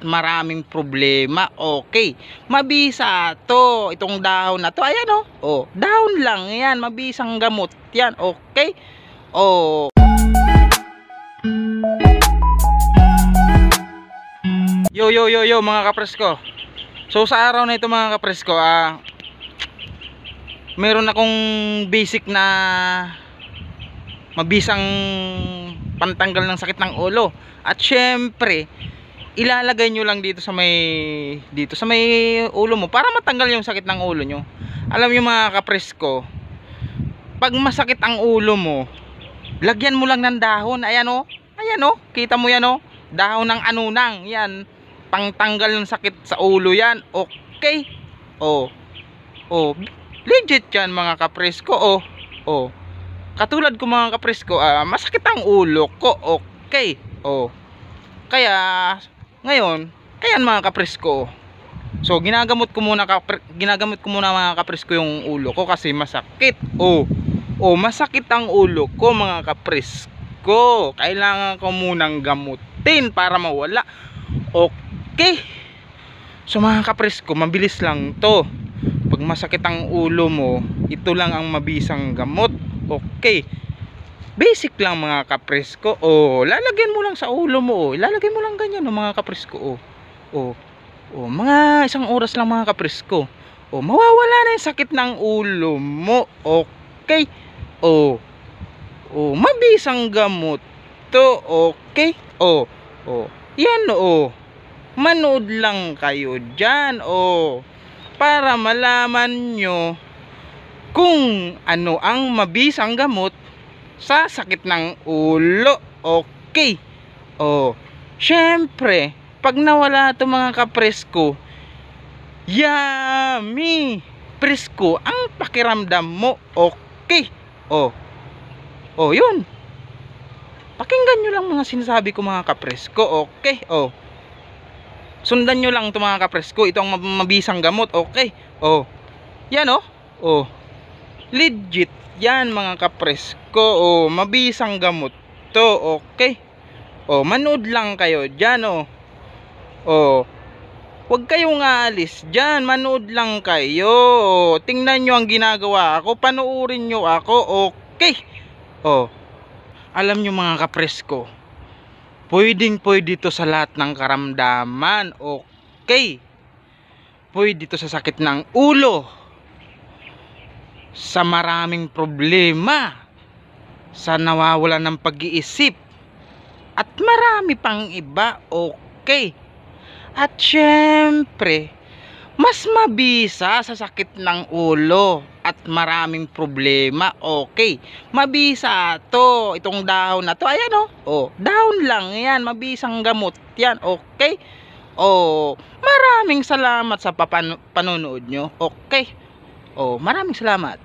maraming problema. Okay, mabisa to. Itong dahon na to, ayan oh. Oh, dahon lang yan, mabisang gamot yan. Okay. Oh, yo mga kapresko. So sa araw na ito mga kapresko, meron akong basic na mabisang pantanggal ng sakit ng ulo. At syempre, ilalagay nyo lang dito sa may ulo mo para matanggal yung sakit ng ulo nyo. Alam nyo mga kapresko, pag masakit ang ulo mo, lagyan mo lang ng dahon. Ayan o, kita mo yan o, dahon ng anunang. Yan, pangtanggal ng sakit sa ulo yan. Okay. Legit yan mga kapresko. Katulad ko mga kapresko, masakit ang ulo ko. Okay. Kaya ngayon, ayan mga kapresko. So ginagamot ko muna mga kapresko yung ulo ko kasi masakit. Masakit ang ulo ko mga kapresko. Kailangan ko munang gamutin para mawala. Okay. So mga kapresko, mabilis lang to. Pag masakit ang ulo mo, ito lang ang mabisang gamot. Okay. Basic lang mga kapresko. Lalagyan mo lang sa ulo mo. Ilalagay mo lang ganyan mga kapresko. Mga isang oras lang mga kapresko. Mawawala na yung sakit ng ulo mo. Okay. Mabisang gamot to. Okay. Yan manood lang kayo dyan. Para malaman nyo kung ano ang mabisang gamot sa sakit ng ulo. Okay. Syempre, pag nawala ito mga kapresko, yummy presko ang pakiramdam mo. Okay. Yun. Pakinggan nyo lang mga sinasabi ko mga kapresko. Okay. Sundan nyo lang ito mga kapresko. Ito ang mabisang gamot. Okay. Yan legit yan mga kapresko. Mabisang gamot to. Okay. Manood lang kayo dyan. Huwag kayong aalis dyan. Manood lang kayo. Tingnan nyo ang ginagawa ako. Panuurin nyo ako. Okay. Alam nyo mga kapresko, pwede to sa lahat ng karamdaman. Okay. Pwede to sa sakit ng ulo, sa maraming problema, sa nawawalan ng pag-iisip, at marami pang iba. Okay. At syempre, mas mabisa sa sakit ng ulo at maraming problema. Okay. Mabisa to. Itong dahon na to, ayan dahon lang yan, mabisang gamot yan. Okay. Maraming salamat sa panonood nyo. Okay. Maraming salamat.